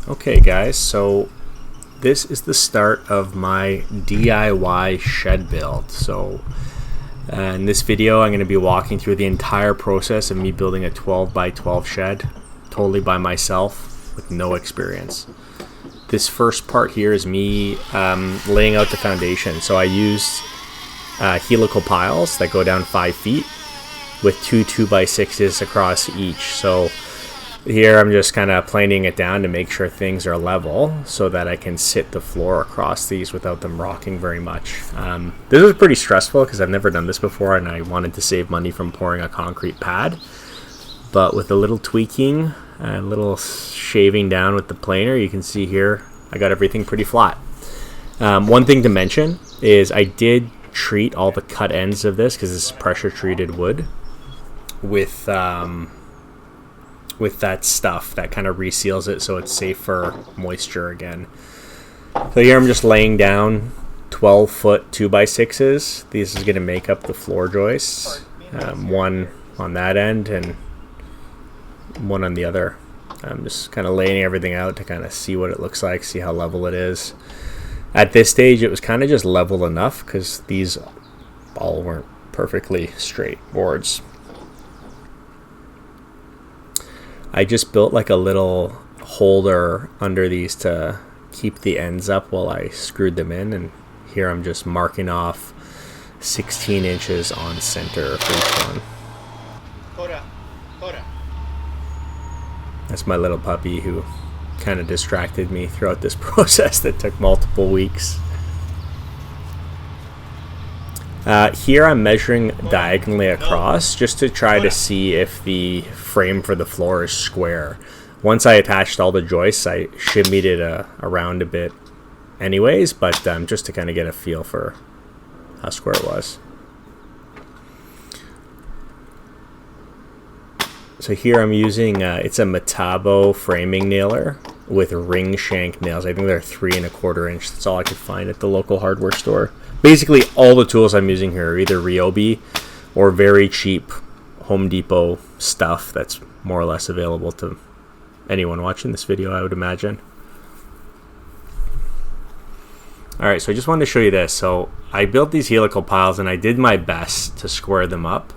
Okay guys, so this is the start of my DIY shed build. So in this video I'm going to be walking through the entire process of me building a 12 by 12 shed totally by myself with no experience. This first part here is me laying out the foundation. So I used helical piles that go down 5 feet with two 2x6s across each. So here I'm just kind of planing it down to make sure things are level so that I can sit the floor across these without them rocking very much. This was pretty stressful because I've never done this before and I wanted to save money from pouring a concrete pad. But with a little tweaking and a little shaving down with the planer, you can see here I got everything pretty flat. One thing to mention is I did treat all the cut ends of this, because this is pressure treated wood, with that stuff that kind of reseals it so it's safe for moisture again. So here I'm just laying down 12-foot 2x6s. These is going to make up the floor joists, one on that end and one on the other. I'm just kind of laying everything out to kind of see what it looks like, see how level it is. At this stage it was kind of just level enough because these all weren't perfectly straight boards. I just built like a little holder under these to keep the ends up while I screwed them in, and here I'm just marking off 16 inches on center for each one. That's my little puppy who kind of distracted me throughout this process that took multiple weeks. Here I'm measuring diagonally across just to try to see if the frame for the floor is square. Once I attached all the joists, I shimmied it around a bit anyways, but just to kind of get a feel for how square it was. So here I'm using, it's a Metabo framing nailer with ring shank nails. I think they're 3 1/4 inch. That's all I could find at the local hardware store. Basically all the tools I'm using here are either Ryobi or very cheap Home Depot stuff that's more or less available to anyone watching this video, I would imagine. Alright, so I just wanted to show you this. So I built these helical piles and I did my best to square them up,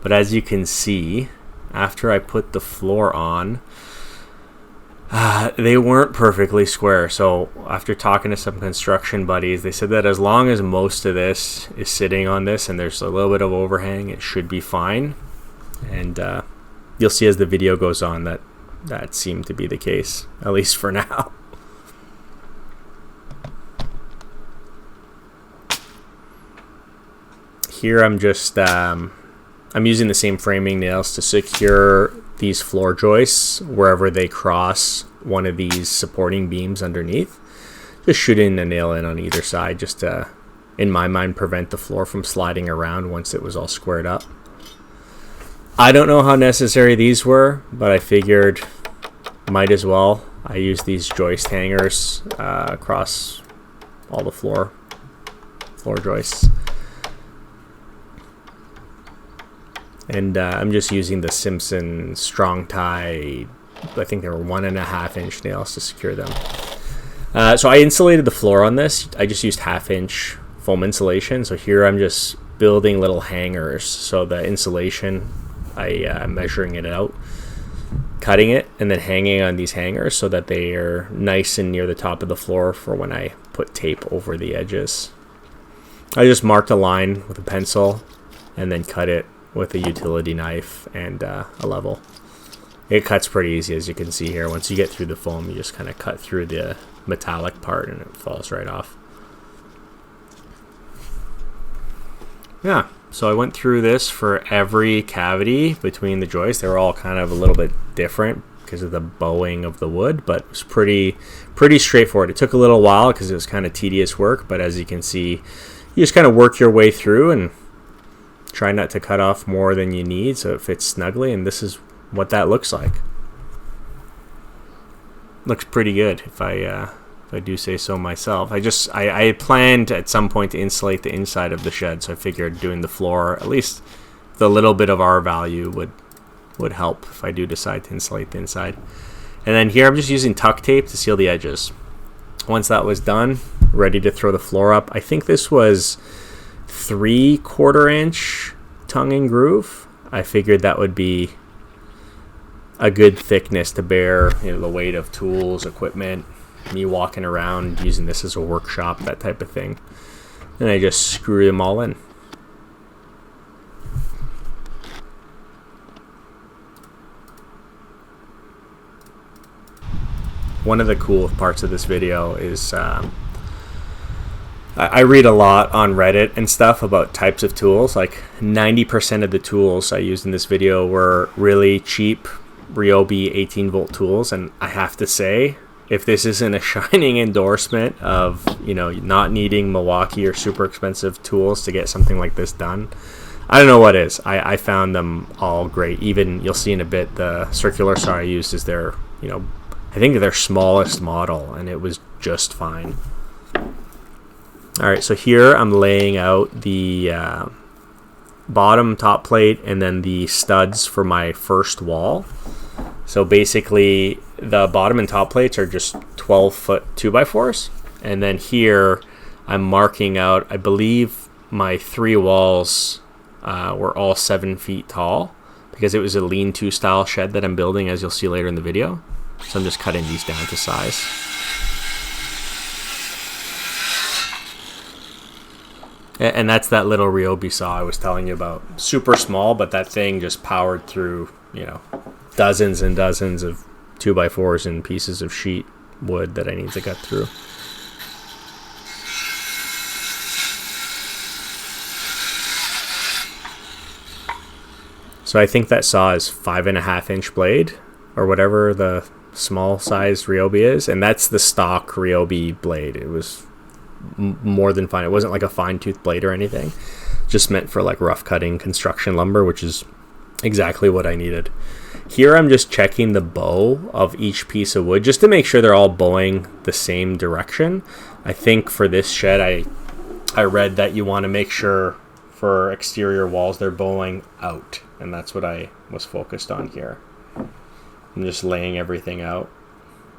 but as you can see, after I put the floor on, they weren't perfectly square. So after talking to some construction buddies, they said that as long as most of this is sitting on this and there's a little bit of overhang, it should be fine. And you'll see as the video goes on that seemed to be the case, at least for now. Here I'm just I'm using the same framing nails to secure these floor joists wherever they cross one of these supporting beams underneath. Just shooting a nail in on either side just to, in my mind, prevent the floor from sliding around once it was all squared up. I don't know how necessary these were, but I figured might as well. I used these joist hangers across all the floor joists. And I'm just using the Simpson strong tie, I think they were 1.5 inch nails to secure them. So I insulated the floor on this. I just used 1/2 inch foam insulation. So here I'm just building little hangers. So the insulation, I'm measuring it out, cutting it, and then hanging on these hangers so that they are nice and near the top of the floor for when I put tape over the edges. I just marked a line with a pencil and then cut it with a utility knife and a level. It cuts pretty easy, as you can see here. Once you get through the foam, you just kind of cut through the metallic part and it falls right off. Yeah, so I went through this for every cavity between the joists. They were all kind of a little bit different because of the bowing of the wood, but it was pretty straightforward. It took a little while because it was kind of tedious work, but as you can see, you just kind of work your way through and try not to cut off more than you need so it fits snugly, and this is what that looks like. Looks pretty good if I do say so myself. I planned at some point to insulate the inside of the shed, so I figured doing the floor, at least the little bit of R value would help if I do decide to insulate the inside. And then here I'm just using tuck tape to seal the edges. Once that was done, ready to throw the floor up. I think this was 3/4 inch tongue and groove. I figured that would be a good thickness to bear, the weight of tools, equipment, me walking around using this as a workshop, that type of thing. And I just screw them all in. One of the cool parts of this video is I read a lot on Reddit and stuff about types of tools. Like 90% of the tools I used in this video were really cheap Ryobi 18-volt tools, and I have to say, if this isn't a shining endorsement of not needing Milwaukee or super expensive tools to get something like this done, I don't know what is. I found them all great. Even, you'll see in a bit, the circular saw I used is their I think their smallest model, and it was just fine. Alright, so here I'm laying out the bottom top plate and then the studs for my first wall. So basically the bottom and top plates are just 12-foot 2x4s, and then here I'm marking out, I believe my 3 walls were all 7 feet tall because it was a lean-to style shed that I'm building, as you'll see later in the video. So I'm just cutting these down to size. And that's that little Ryobi saw I was telling you about. Super small, but that thing just powered through, dozens and dozens of 2x4s and pieces of sheet wood that I need to cut through. So I think that saw is 5.5-inch blade, or whatever the small size Ryobi is, and that's the stock Ryobi blade. It was more than fine. It wasn't like a fine tooth blade or anything, just meant for like rough cutting construction lumber, which is exactly what I needed. Here I'm just checking the bow of each piece of wood just to make sure they're all bowing the same direction. I think for this shed I read that you want to make sure for exterior walls they're bowing out, and that's what I was focused on here. I'm just laying everything out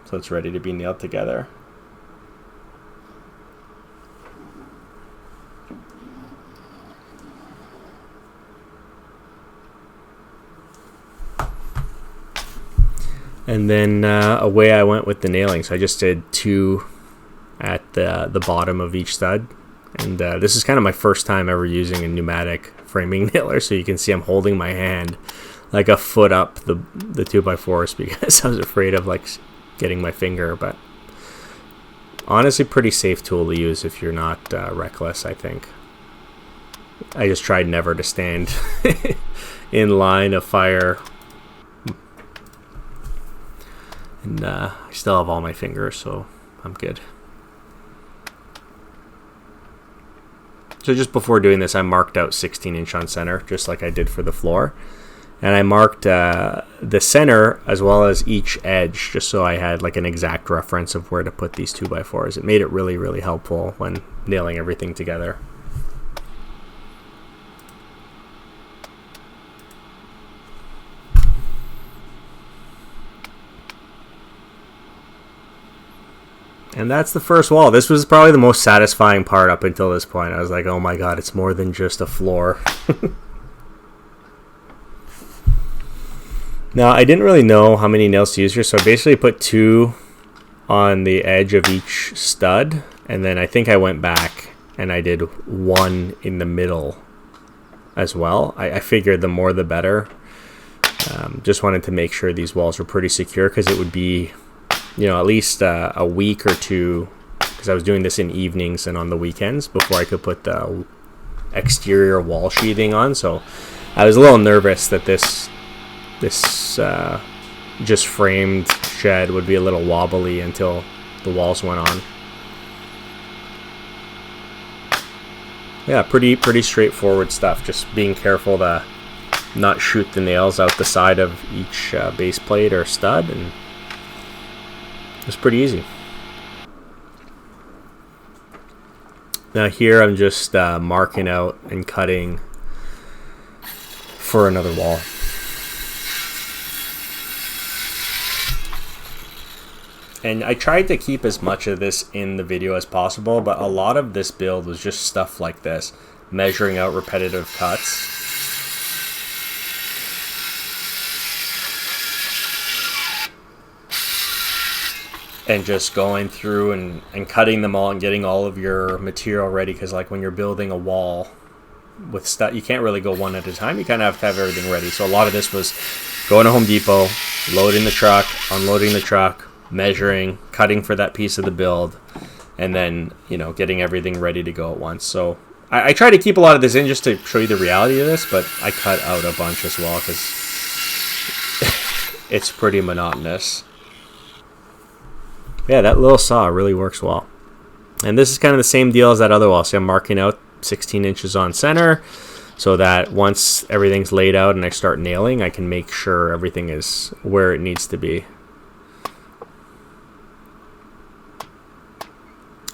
so it's ready to be nailed together. And then away I went with the nailing. So I just did 2 at the bottom of each stud. And this is kind of my first time ever using a pneumatic framing nailer, so you can see I'm holding my hand like a foot up the 2x4s because I was afraid of like getting my finger. But honestly, pretty safe tool to use if you're not reckless, I think. I just tried never to stand in line of fire. And I still have all my fingers, so I'm good. So just before doing this, I marked out 16-inch on center, just like I did for the floor. And I marked the center as well as each edge, just so I had like an exact reference of where to put these 2x4s. It made it really, really helpful when nailing everything together. And that's the first wall. This was probably the most satisfying part up until this point. I was like, oh my god, it's more than just a floor. Now, I didn't really know how many nails to use here, so I basically put 2 on the edge of each stud, and then I think I went back and I did 1 in the middle as well. I figured the more the better. Just wanted to make sure these walls were pretty secure, because it would be at least a week or 2, because I was doing this in evenings and on the weekends before I could put the exterior wall sheathing on. So I was a little nervous that this just framed shed would be a little wobbly until the walls went on. Yeah, pretty straightforward stuff. Just being careful to not shoot the nails out the side of each base plate or stud, and it's pretty easy. Now here I'm just marking out and cutting for another wall. And I tried to keep as much of this in the video as possible, but a lot of this build was just stuff like this, measuring out repetitive cuts. And just going through and cutting them all and getting all of your material ready, because like when you're building a wall with stuff, you can't really go one at a time. You kind of have to have everything ready. So a lot of this was going to Home Depot, loading the truck, unloading the truck, measuring, cutting for that piece of the build, and then, you know, getting everything ready to go at once. So I try to keep a lot of this in just to show you the reality of this, but I cut out a bunch as well because it's pretty monotonous. Yeah, that little saw really works well. And this is kind of the same deal as that other wall. See, I'm marking out 16 inches on center so that once everything's laid out and I start nailing, I can make sure everything is where it needs to be.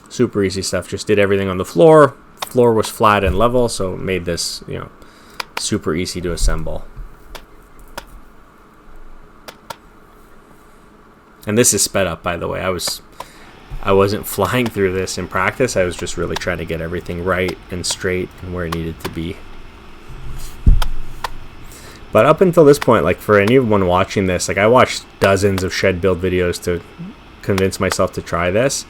Super easy stuff. Just did everything on the floor. Floor was flat and level, so it made this, you know, super easy to assemble. And this is sped up, by the way. I wasn't flying through this in practice. I was just really trying to get everything right and straight and where it needed to be. But up until this point, like for anyone watching this, like I watched dozens of shed build videos to convince myself to try this.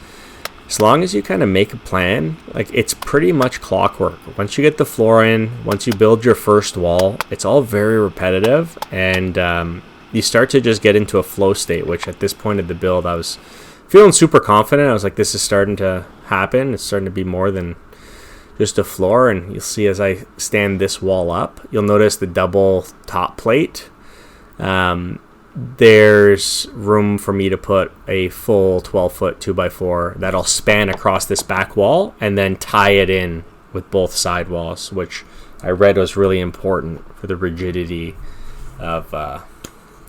As long as you kind of make a plan, like it's pretty much clockwork. Once you get the floor in, once you build your first wall, it's all very repetitive, and you start to just get into a flow state, which at this point of the build, I was feeling super confident. I was like, this is starting to happen. It's starting to be more than just a floor. And you'll see as I stand this wall up, you'll notice the double top plate. There's room for me to put a full 12-foot 2x4 that'll span across this back wall and then tie it in with both side walls, which I read was really important for the rigidity of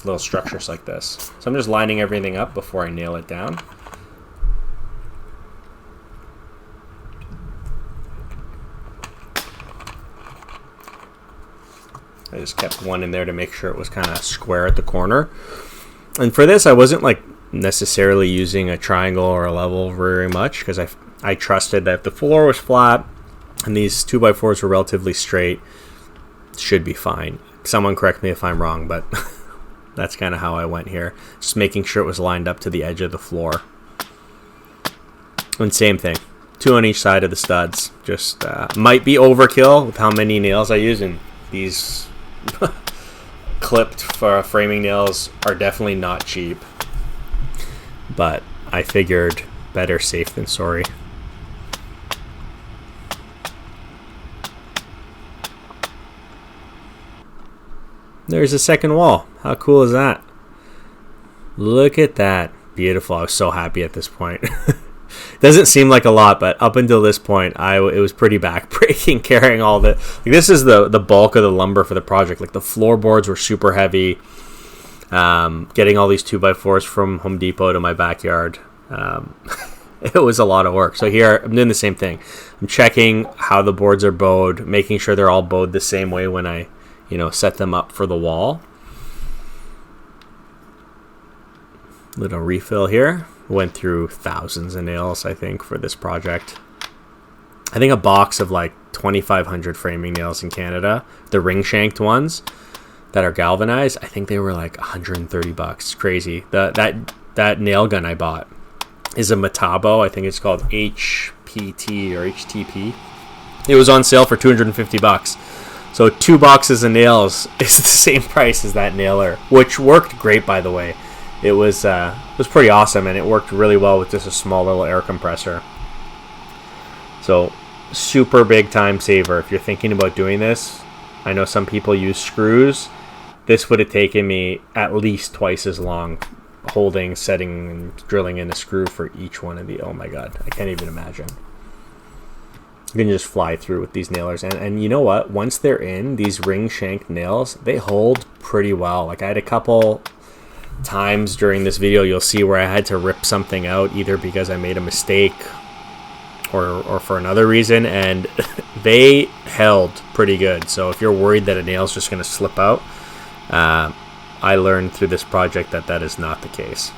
little structures like this. So I'm just lining everything up before I nail it down. I just kept one in there to make sure it was kind of square at the corner. And for this, I wasn't like necessarily using a triangle or a level very much, because I trusted that if the floor was flat and these 2x4s were relatively straight, it should be fine. Someone correct me if I'm wrong, but that's kind of how I went here. Just making sure it was lined up to the edge of the floor. And same thing, 2 on each side of the studs. Just might be overkill with how many nails I use, and these clipped for framing nails are definitely not cheap, but I figured better safe than sorry. There's a second wall. How cool is that? Look at that. Beautiful. I was so happy at this point. Doesn't seem like a lot, but up until this point, it was pretty backbreaking carrying all the. Like, this is the bulk of the lumber for the project. Like the floorboards were super heavy. Getting all these 2x4s from Home Depot to my backyard, it was a lot of work. So here I'm doing the same thing. I'm checking how the boards are bowed, making sure they're all bowed the same way when I, you know, set them up for the wall. Little refill here. Went through thousands of nails, I think, for this project. I think a box of like 2,500 framing nails in Canada, the ring shanked ones that are galvanized, I think they were like $130. It's crazy. That nail gun I bought is a Metabo. I think it's called HPT or HTP. It was on sale for $250. So 2 boxes of nails is the same price as that nailer, which worked great, by the way. It was pretty awesome, and it worked really well with just a small little air compressor. So super big time saver if you're thinking about doing this. I know some people use screws. This would have taken me at least twice as long holding, setting, and drilling in a screw for each one of the. Oh my god, I can't even imagine. You can just fly through with these nailers, and you know what? Once they're in, these ring shanked nails, they hold pretty well. Like I had a couple times during this video you'll see where I had to rip something out, either because I made a mistake or for another reason, and they held pretty good. So if you're worried that a nail's just going to slip out, I learned through this project that is not the case.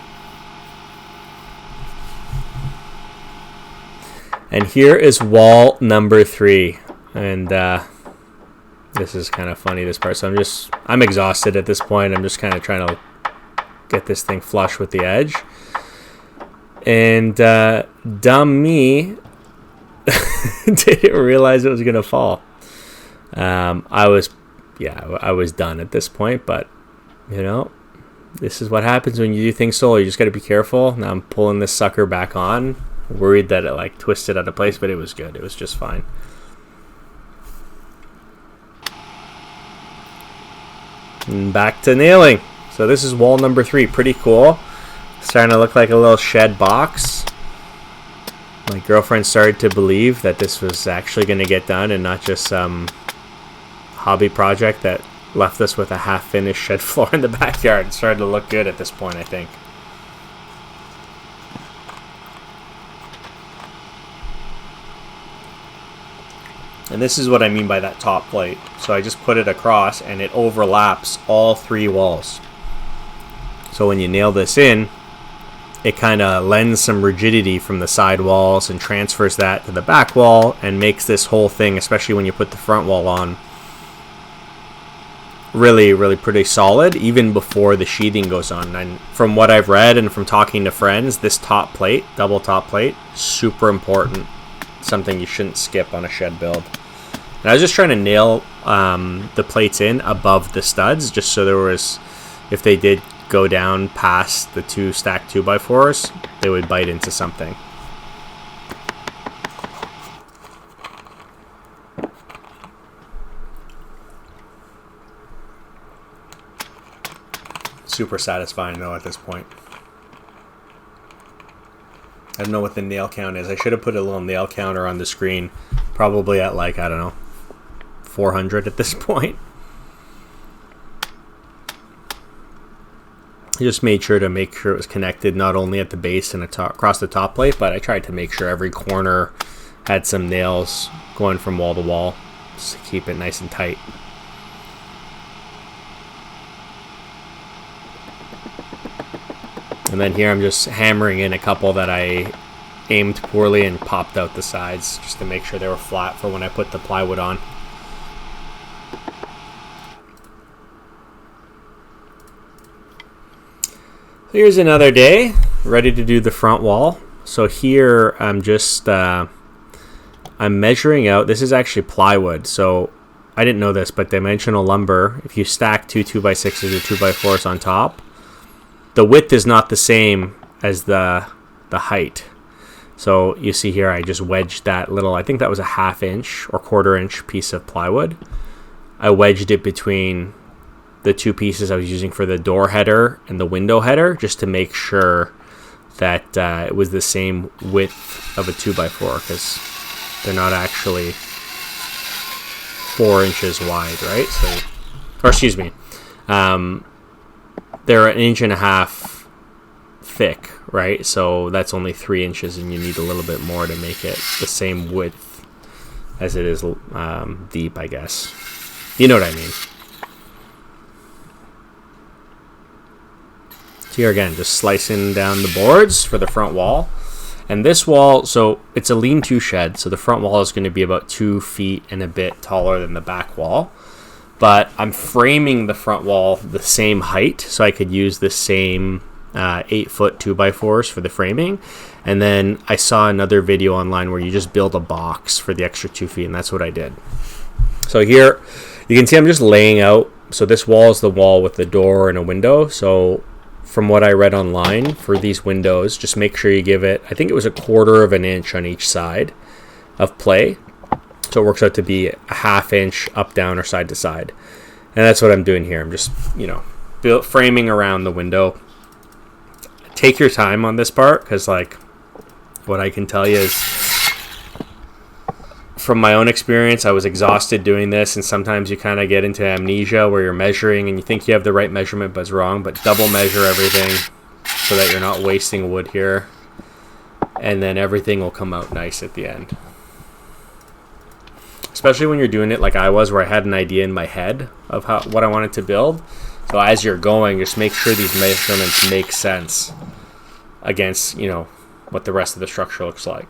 And here is wall number 3. And this is kind of funny, this part. So I'm exhausted at this point. I'm just kind of trying to get this thing flush with the edge. And dumb me didn't realize it was going to fall. I was done at this point, but you know, this is what happens when you do things solo. You just got to be careful. Now I'm pulling this sucker back on, worried that it like twisted out of place, but it was good. It was just fine. And back to nailing. So this is wall number 3. Pretty cool. Starting to look like a little shed box. My girlfriend started to believe that this was actually going to get done and not just some hobby project that left us with a half-finished shed floor in the backyard. It started to look good at this point, I think. And this is what I mean by that top plate. So I just put it across and it overlaps all 3 walls. So when you nail this in, it kind of lends some rigidity from the side walls and transfers that to the back wall and makes this whole thing, especially when you put the front wall on, really, really pretty solid even before the sheathing goes on. And from what I've read and from talking to friends, this top plate, double top plate, super important. Something you shouldn't skip on a shed build. And I was just trying to nail the plates in above the studs, just so there was, if they did go down past the 2 stacked 2x4s, they would bite into something. Super satisfying though at this point. I don't know what the nail count is. I should have put a little nail counter on the screen. Probably at like, I don't know, 400 at this point. I just made sure to make sure it was connected not only at the base and across the top plate, but I tried to make sure every corner had some nails going from wall to wall just to keep it nice and tight. And then here I'm just hammering in a couple that I aimed poorly and popped out the sides just to make sure they were flat for when I put the plywood on. Here's another day, ready to do the front wall. So here I'm just, I'm measuring out, this is actually plywood. So I didn't know this, but dimensional lumber, if you stack 2 2x6s or 2x4s on top, the width is not the same as the height. So you see here I just wedged that little, I think that was a 1/2 inch or 1/4 inch piece of plywood. I wedged it between the 2 pieces I was using for the door header and the window header, just to make sure that it was the same width of a 2x4, because they're not actually 4 inches wide, right? So, or excuse me, they're 1.5 inches thick, right? So that's only 3 inches, and you need a little bit more to make it the same width as it is deep, I guess. You know what I mean. So here again, just slicing down the boards for the front wall. And this wall, so it's a lean-to shed, so the front wall is going to be about 2 feet and a bit taller than the back wall. But I'm framing the front wall the same height, so I could use the same 8-foot 2x4s for the framing. And then I saw another video online where you just build a box for the extra 2 feet, and that's what I did. So here, you can see I'm just laying out, so this wall is the wall with the door and a window. So from what I read online for these windows, just make sure you give it, I think it was 1/4 inch on each side of play. So it works out to be a 1/2 inch up, down, or side to side. And that's what I'm doing here. I'm just, you know, framing around the window. Take your time on this part, because like what I can tell you is from my own experience, I was exhausted doing this, and sometimes you kind of get into amnesia where you're measuring and you think you have the right measurement but it's wrong. But double measure everything so that you're not wasting wood here, and then everything will come out nice at the end. Especially when you're doing it like I was, where I had an idea in my head of what I wanted to build. So as you're going, just make sure these measurements make sense against, you know, what the rest of the structure looks like.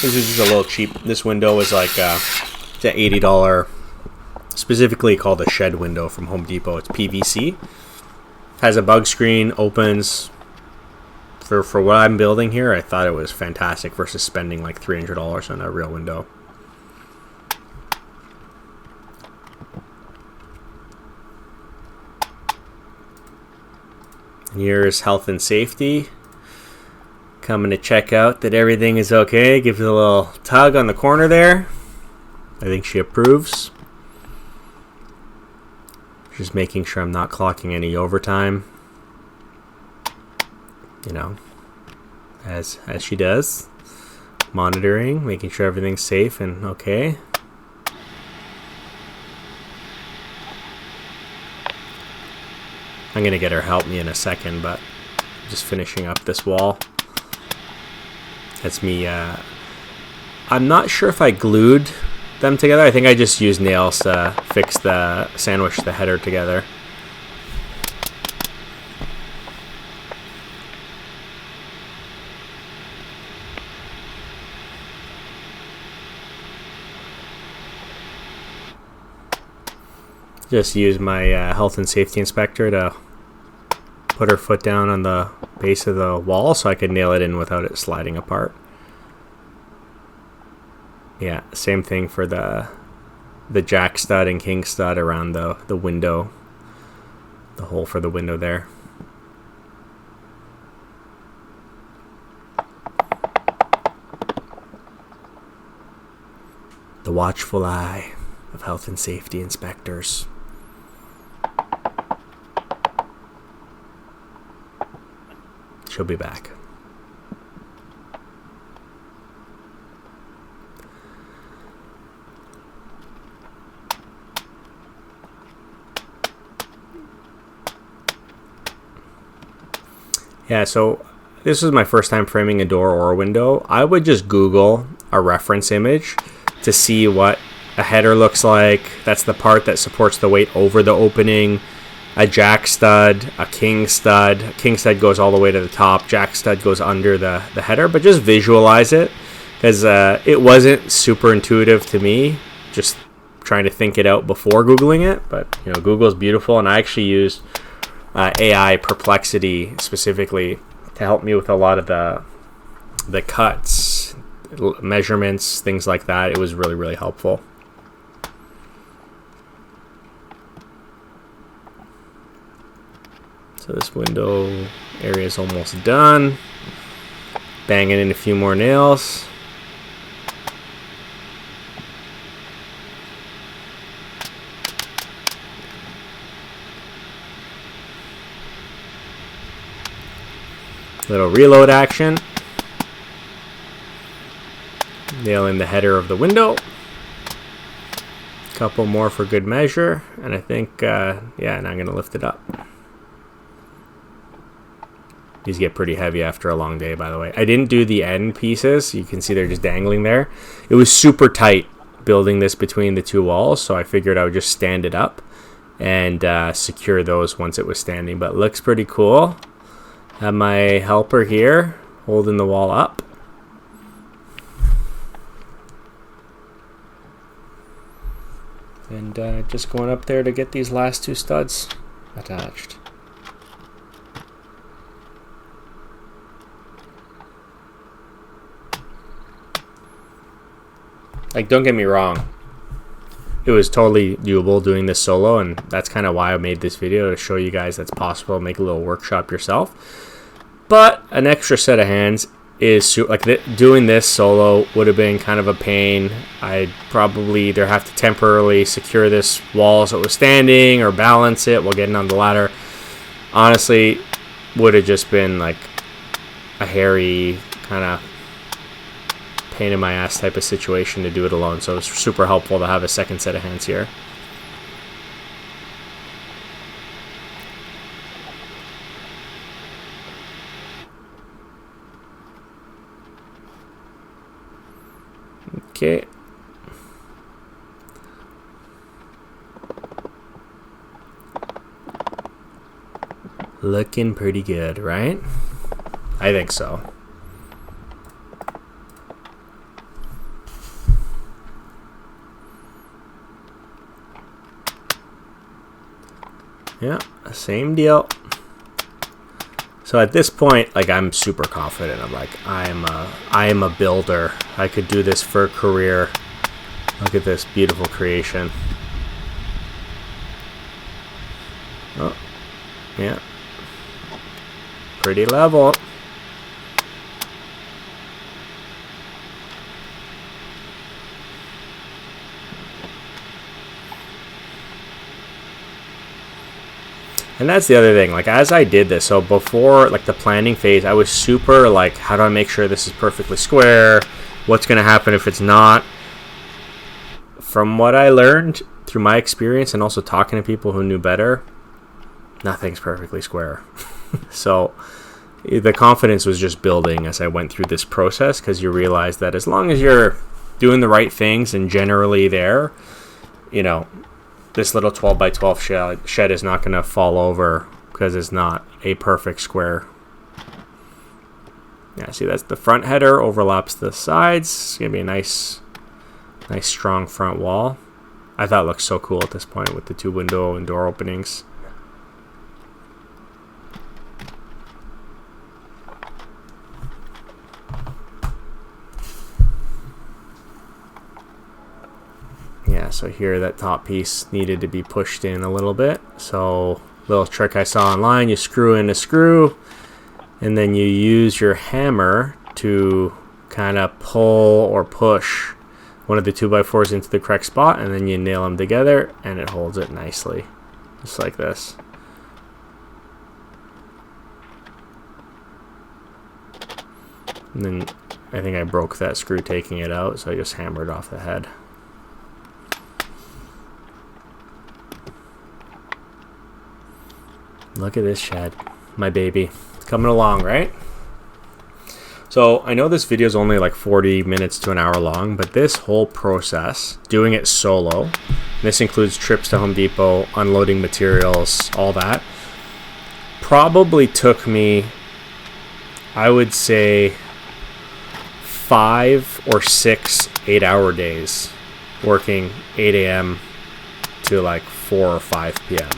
This is just a little cheap. This window is like it's an $80, specifically called a shed window from Home Depot. It's PVC. Has a bug screen, opens. For what I'm building here, I thought it was fantastic versus spending like $300 on a real window. Here's health and safety. Coming to check out that everything is okay. Give it a little tug on the corner there. I think she approves. Just making sure I'm not clocking any overtime. You know, as she does. Monitoring, making sure everything's safe and okay. I'm gonna get her help me in a second, but I'm just finishing up this wall. That's me. I'm not sure if I glued them together. I think I just used nails to sandwich the header together. Just use my health and safety inspector to put her foot down on the base of the wall so I could nail it in without it sliding apart. Yeah, same thing for the jack stud and king stud around the window, the hole for the window there. The watchful eye of health and safety inspectors. She'll be back. Yeah, so this was my first time framing a door or a window. I would just Google a reference image to see what a header looks like. That's the part that supports the weight over the opening. A jack stud, a king stud. A king stud goes all the way to the top. Jack stud goes under the header. But just visualize it, because it wasn't super intuitive to me, just trying to think it out before Googling it. But you know, Google's beautiful, and I actually used AI Perplexity specifically to help me with a lot of the cuts, measurements, things like that. It was really, really helpful. So this window area is almost done. Banging in a few more nails. Little reload action. Nailing the header of the window. Couple more for good measure. And I think, yeah, and I'm going to lift it up. These get pretty heavy after a long day, by the way. I didn't do the end pieces. You can see they're just dangling there. It was super tight building this between the two walls, so I figured I would just stand it up and secure those once it was standing. But it looks pretty cool. Have my helper here holding the wall up. And just going up there to get these last two studs attached. Like, don't get me wrong, it was totally doable doing this solo, and that's kind of why I made this video, to show you guys that's possible. Make a little workshop yourself. But an extra set of hands is doing this solo would have been kind of a pain. I'd probably either have to temporarily secure this wall so it was standing, or balance it while getting on the ladder. Honestly, would have just been like a hairy kind of pain in my ass type of situation to do it alone. So it's super helpful to have a second set of hands here. Okay. Looking pretty good, right? I think so. Yeah, same deal. So at this point, like, I'm super confident. I'm like, I am a builder. I could do this for a career. Look at this beautiful creation. Oh, yeah. Pretty level. And that's the other thing, like, as I did this, so before, like, the planning phase, I was super, like, how do I make sure this is perfectly square? What's going to happen if it's not? From what I learned through my experience and also talking to people who knew better, nothing's perfectly square. So the confidence was just building as I went through this process, because you realize that as long as you're doing the right things and generally there, you know, this little 12 by 12 shed is not going to fall over because it's not a perfect square. Yeah, see, that's the front header, overlaps the sides. It's going to be a nice strong front wall. I thought it looked so cool at this point with the 2 window and door openings. Yeah, so here that top piece needed to be pushed in a little bit. So little trick I saw online, you screw in a screw and then you use your hammer to kind of pull or push one of the 2x4s into the correct spot, and then you nail them together and it holds it nicely, just like this. And then I think I broke that screw taking it out, so I just hammered off the head. Look at this shed, my baby. It's coming along, right? So I know this video is only like 40 minutes to an hour long, but this whole process, doing it solo, this includes trips to Home Depot, unloading materials, all that, probably took me, I would say, 5 or 6 8-hour days, working 8 a.m. to like 4 or 5 p.m.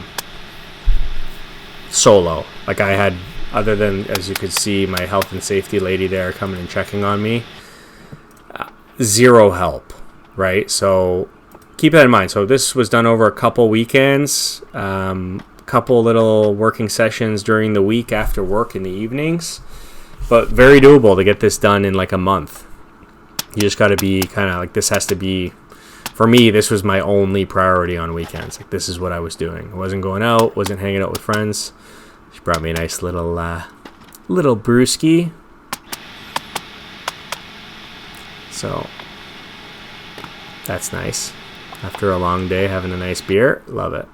solo. Like, I had, other than, as you could see, my health and safety lady there coming and checking on me, zero help, right? So keep that in mind. So this was done over a couple weekends, couple little working sessions during the week after work in the evenings, but very doable to get this done in like a month. You just got to be kind of like, this has to be, for me, this was my only priority on weekends. Like, this is what I was doing. I wasn't going out, wasn't hanging out with friends. She brought me a nice little brewski. So that's nice. After a long day, having a nice beer, love it.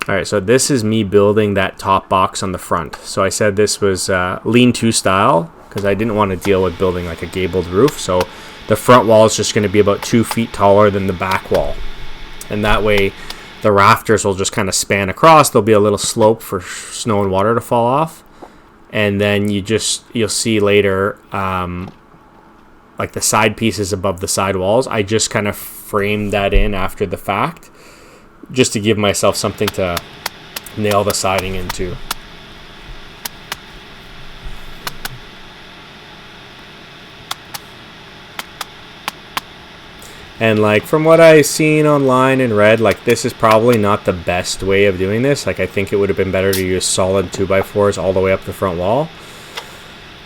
All right, so this is me building that top box on the front. So I said this was lean-to style because I didn't want to deal with building like a gabled roof. So the front wall is just going to be about 2 feet taller than the back wall. And that way the rafters will just kind of span across. There'll be a little slope for snow and water to fall off. And then you'll see later, like the side pieces above the side walls, I just kind of framed that in after the fact, just to give myself something to nail the siding into. And like, from what I've seen online and read, like, this is probably not the best way of doing this. Like, I think it would have been better to use solid 2x4s all the way up the front wall.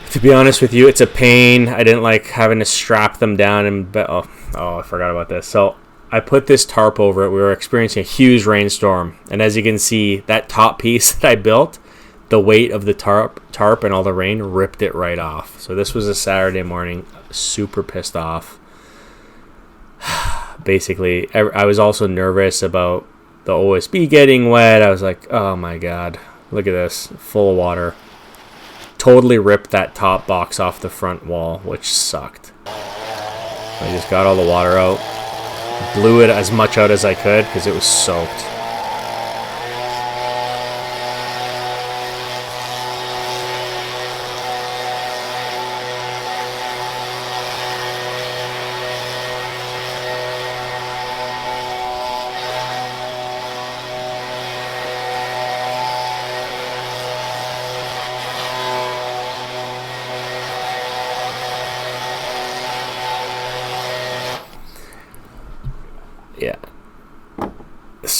To be honest with you, it's a pain. I didn't like having to strap them down and oh, I forgot about this. So I put this tarp over it. We were experiencing a huge rainstorm, and as you can see, that top piece that I built, the weight of the tarp and all the rain ripped it right off. So this was a Saturday morning, super pissed off. Basically, I was also nervous about the OSB getting wet. I was like, oh my god, look at this, full of water. Totally ripped that top box off the front wall, which sucked. I just got all the water out, blew it as much out as I could because it was soaked.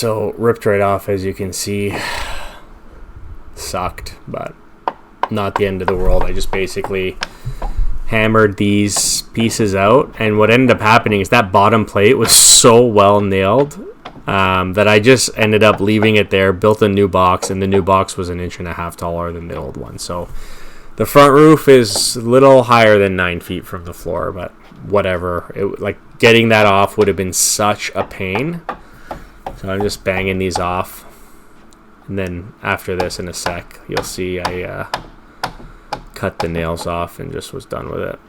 So ripped right off, as you can see. Sucked, but not the end of the world. I just basically hammered these pieces out, and what ended up happening is that bottom plate was so well nailed that I just ended up leaving it there, built a new box, and the new box was 1.5 inches taller than the old one. So the front roof is a little higher than 9 feet from the floor, but whatever. Like getting that off would have been such a pain. So I'm just banging these off, and then after this, in a sec, you'll see I cut the nails off and just was done with it.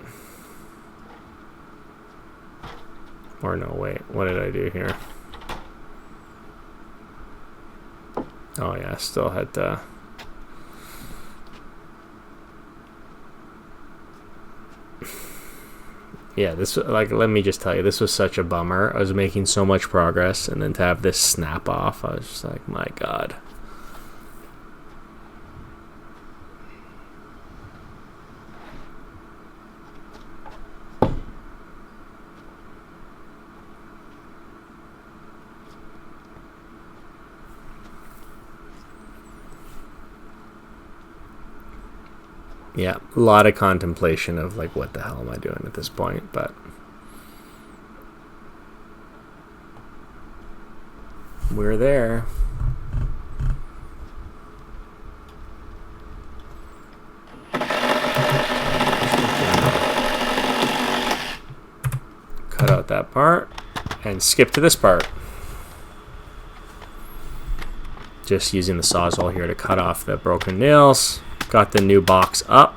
Or no, wait, what did I do here? Oh yeah, still had to. Yeah, this, like, let me just tell you, this was such a bummer. I was making so much progress, and then to have this snap off, I was just like, my God. Yeah, a lot of contemplation of like, what the hell am I doing at this point, but we're there. Cut out that part and skip to this part. Just using the Sawzall here to cut off the broken nails. Got the new box up.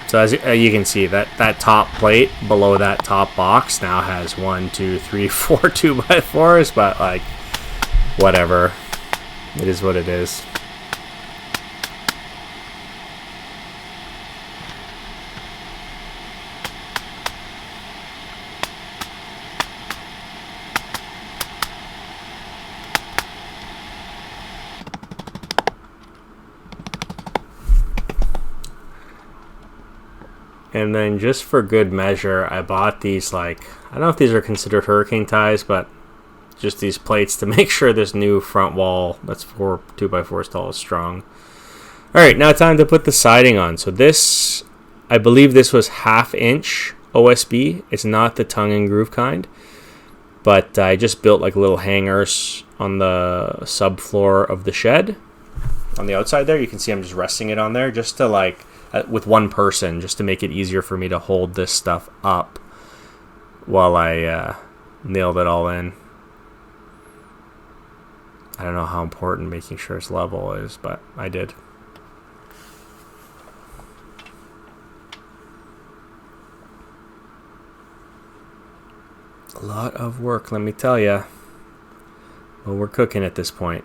So as you can see, that top plate below that top box now has 1, 2, 3, 4 2x4s, but like, whatever. It is what it is. And then just for good measure, I bought these, like, I don't know if these are considered hurricane ties, but just these plates to make sure this new front wall that's 4 2x4s tall is strong. Alright, now time to put the siding on. So this, I believe this was 1/2 inch OSB. It's not the tongue and groove kind, but I just built like little hangers on the subfloor of the shed. On the outside there, you can see I'm just resting it on there just to like, with one person, just to make it easier for me to hold this stuff up while I nailed it all in. I don't know how important making sure it's level is, but I did. A lot of work, let me tell you. Well, we're cooking at this point.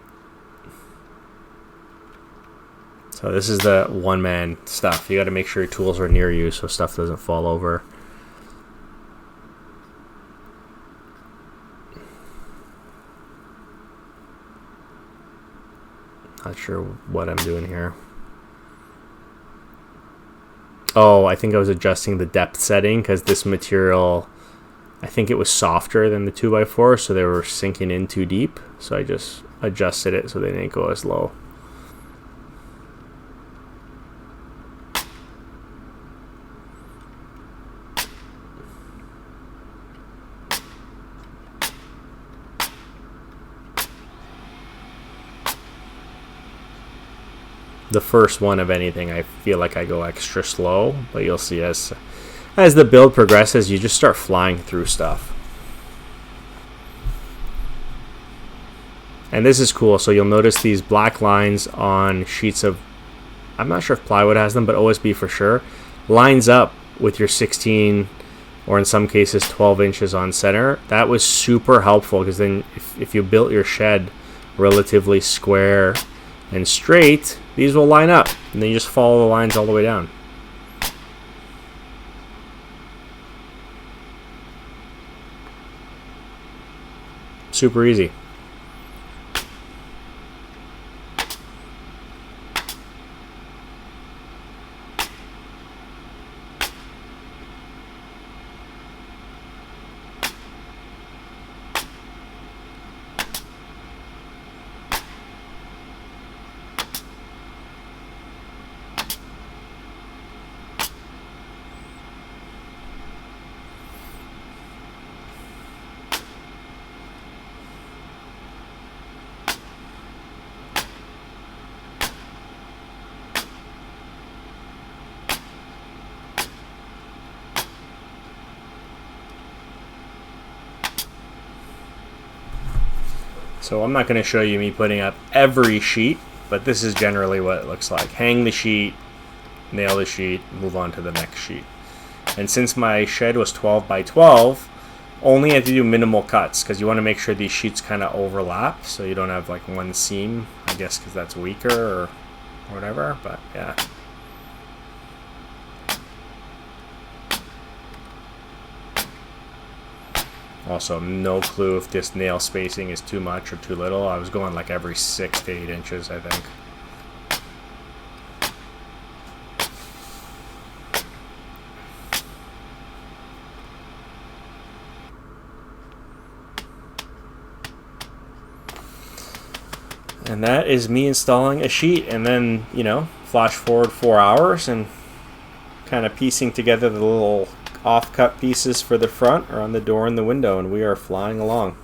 So this is the one-man stuff. You got to make sure your tools are near you so stuff doesn't fall over. Not sure what I'm doing here. Oh, I think I was adjusting the depth setting because this material, I think it was softer than the 2x4, so they were sinking in too deep. So I just adjusted it so they didn't go as low. The first one of anything, I feel like I go extra slow, but you'll see as the build progresses, you just start flying through stuff. And this is cool. So you'll notice these black lines on sheets of, I'm not sure if plywood has them, but OSB for sure, lines up with your 16 or in some cases 12 inches on center. That was super helpful because then if you built your shed relatively square and straight, these will line up, and then you just follow the lines all the way down. Super easy. So I'm not going to show you me putting up every sheet, but this is generally what it looks like. Hang the sheet, nail the sheet, move on to the next sheet. And since my shed was 12 by 12, only have to do minimal cuts because you want to make sure these sheets kind of overlap so you don't have like one seam, I guess, because that's weaker or whatever. But yeah. Also, no clue if this nail spacing is too much or too little. I was going like every 6 to 8 inches, I think. And that is me installing a sheet, and then, you know, flash forward 4 hours and kind of piecing together the little off-cut pieces for the front or on the door and the window, and we are flying along.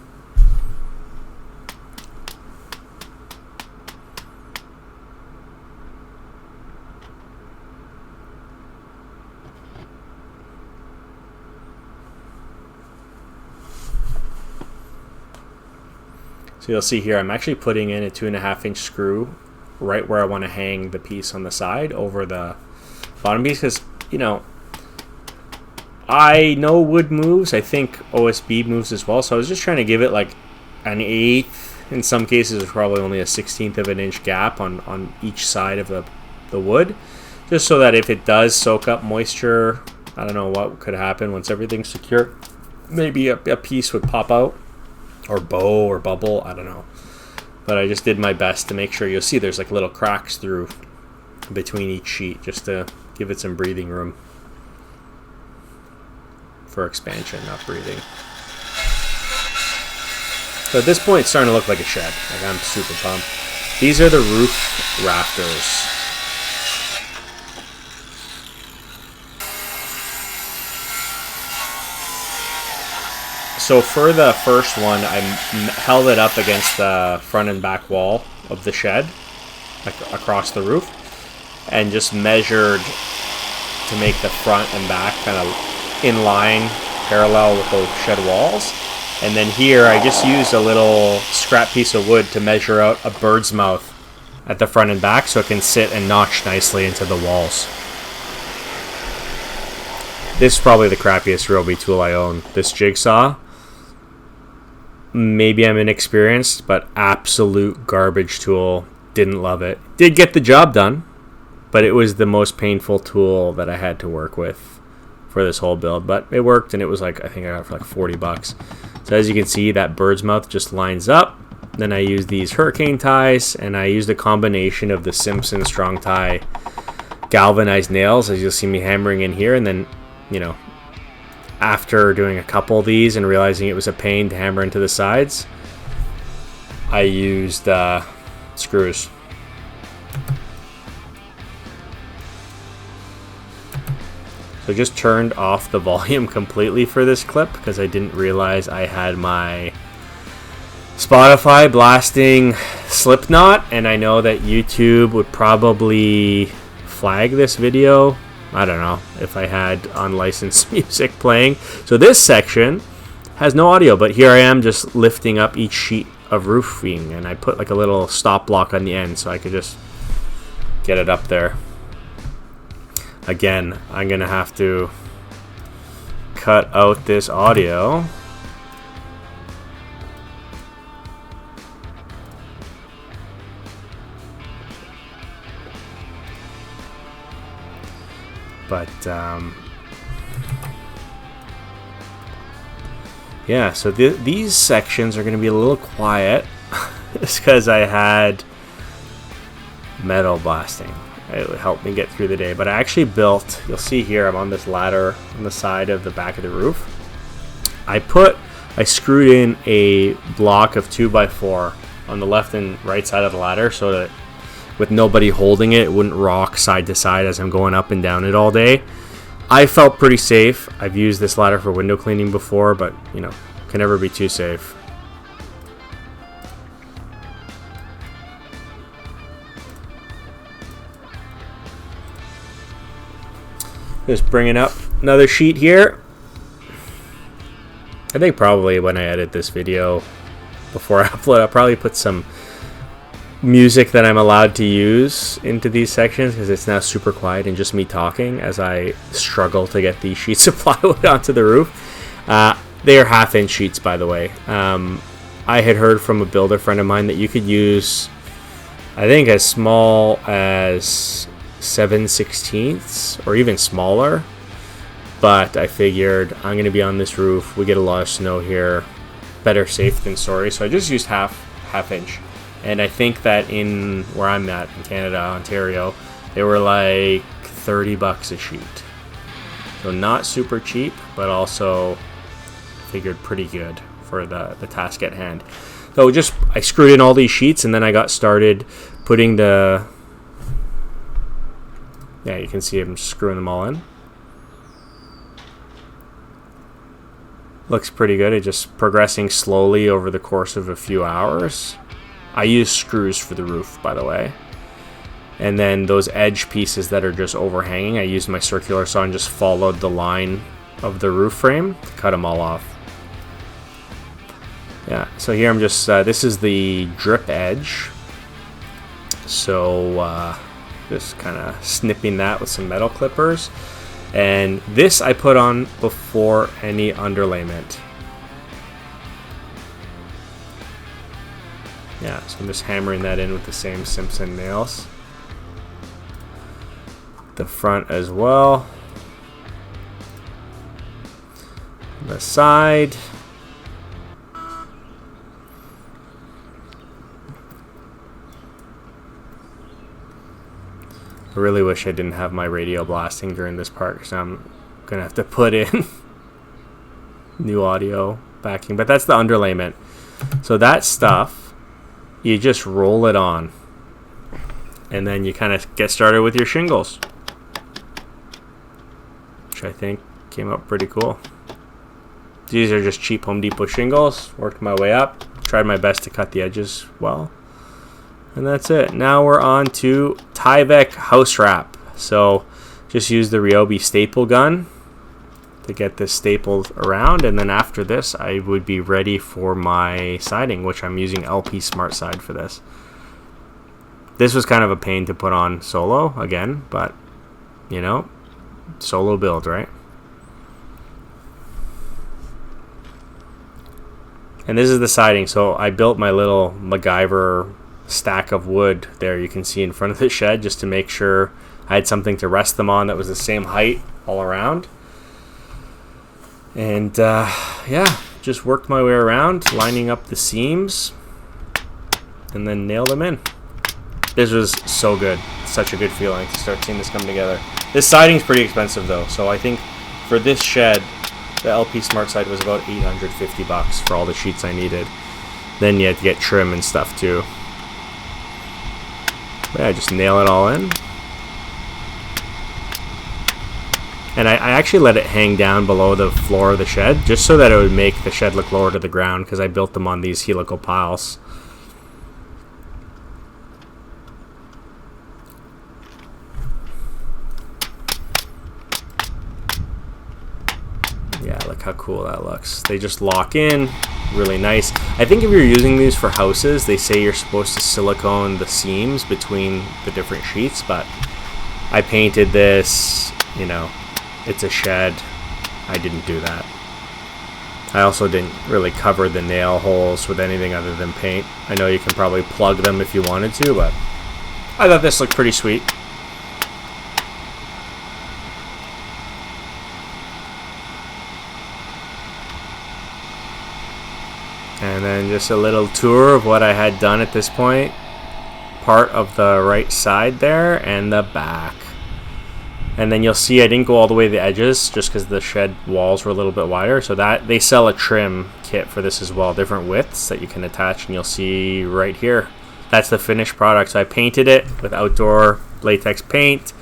So you'll see here I'm actually putting in a 2.5-inch screw right where I want to hang the piece on the side over the bottom piece, because, you know, I know wood moves. I think OSB moves as well. So I was just trying to give it like an 1/8. In some cases, there's probably only a 1/16 of an inch gap on each side of the wood, just so that if it does soak up moisture, I don't know what could happen once everything's secure. Maybe a piece would pop out or bow or bubble. I don't know. But I just did my best to make sure. You'll see there's like little cracks through between each sheet just to give it some breathing room. For expansion, not breathing. So at this point, it's starting to look like a shed. Like, I'm super pumped. These are the roof rafters. So for the first one, I held it up against the front and back wall of the shed, like across the roof, and just measured to make the front and back kind of in line, parallel with those shed walls. And then here I just used a little scrap piece of wood to measure out a bird's mouth at the front and back so it can sit and notch nicely into the walls. This is probably the crappiest Ryobi tool I own. This jigsaw. Maybe I'm inexperienced, but absolute garbage tool. Didn't love it. Did get the job done, but it was the most painful tool that I had to work with for this whole build, but it worked, and it was like, I think I got it for like 40 bucks. So as you can see, that bird's mouth just lines up. Then I used these hurricane ties, and I used a combination of the Simpson strong tie galvanized nails, as you'll see me hammering in here. And then, you know, after doing a couple of these and realizing it was a pain to hammer into the sides, I used screws. So I just turned off the volume completely for this clip because I didn't realize I had my Spotify blasting Slipknot, and I know that YouTube would probably flag this video. I don't know if I had unlicensed music playing. So this section has no audio, but here I am just lifting up each sheet of roofing, and I put like a little stop block on the end so I could just get it up there. Again, I'm gonna have to cut out this audio. But yeah, so these sections are going to be a little quiet just because I had metal blasting. It would help me get through the day. But I actually built, you'll see here, I'm on this ladder on the side of the back of the roof. I screwed in a block of 2x4 on the left and right side of the ladder so that with nobody holding it, it wouldn't rock side to side as I'm going up and down it all day. I felt pretty safe. I've used this ladder for window cleaning before, but, you know, can never be too safe. Just bringing up another sheet here. I think probably when I edit this video, before I upload. I'll probably put some music that I'm allowed to use into these sections because it's now super quiet and just me talking as I struggle to get these sheets of plywood onto the roof. They are 1/2 inch sheets, by the way. I had heard from a builder friend of mine that you could use, I think, as small as 7/16 or even smaller. But I figured I'm going to be on this roof. We get a lot of snow here. Better safe than sorry. So I just used half inch. And I think that in where I'm at in Canada, Ontario, they were like $30 a sheet. So not super cheap, but also figured pretty good for the task at hand. So I screwed in all these sheets and then I got started putting you can see I'm screwing them all in. Looks pretty good. It's just progressing slowly over the course of a few hours. I use screws for the roof, by the way. And then those edge pieces that are just overhanging, I used my circular saw and just followed the line of the roof frame to cut them all off. Yeah, so here I'm just, this is the drip edge. So just kind of snipping that with some metal clippers. And this I put on before any underlayment. Yeah, so I'm just hammering that in with the same Simpson nails. The front as well. The side. I really wish I didn't have my radio blasting during this part because I'm going to have to put in new audio backing. But that's the underlayment. So that stuff, you just roll it on. And then you kind of get started with your shingles. Which I think came out pretty cool. These are just cheap Home Depot shingles. Worked my way up. Tried my best to cut the edges well. And that's it. Now we're on to Tyvek house wrap. So just use the Ryobi staple gun to get this stapled around. And then after this, I would be ready for my siding, which I'm using LP Smart Side for this. This was kind of a pain to put on solo again, but you know, solo build, right? And this is the siding. So I built my little MacGyver stack of wood there you can see in front of the shed just to make sure I had something to rest them on that was the same height all around. And yeah, just worked my way around, lining up the seams and then nailed them in. This was so good. Such a good feeling to start seeing this come together. This siding's pretty expensive though, so I think for this shed the LP Smart Side was about $850 for all the sheets I needed. Then you had to get trim and stuff too. But yeah, just nail it all in. And I actually let it hang down below the floor of the shed just so that it would make the shed look lower to the ground because I built them on these helical piles. Yeah, look how cool that looks. They just lock in. Really nice. I think if you're using these for houses, they say you're supposed to silicone the seams between the different sheets, but I painted this, you know, it's a shed. I didn't do that. I also didn't really cover the nail holes with anything other than paint. I know you can probably plug them if you wanted to, but I thought this looked pretty sweet. And then just a little tour of what I had done at this point. Part of the right side there and the back. And then you'll see I didn't go all the way to the edges just because the shed walls were a little bit wider. So that they sell a trim kit for this as well. Different widths that you can attach, and you'll see right here. That's the finished product. So I painted it with outdoor latex paint.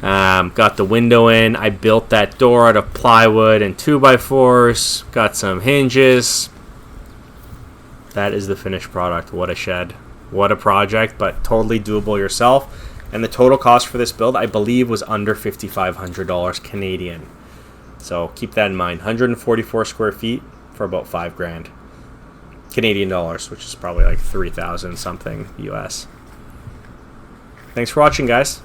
Got the window in. I built that door out of plywood and 2x4s. Got some hinges. That is the finished product. What a shed. What a project, but totally doable yourself. And the total cost for this build, I believe, was under $5,500 Canadian. So keep that in mind. 144 square feet for about $5,000. Canadian dollars, which is probably like 3,000 something US. Thanks for watching, guys.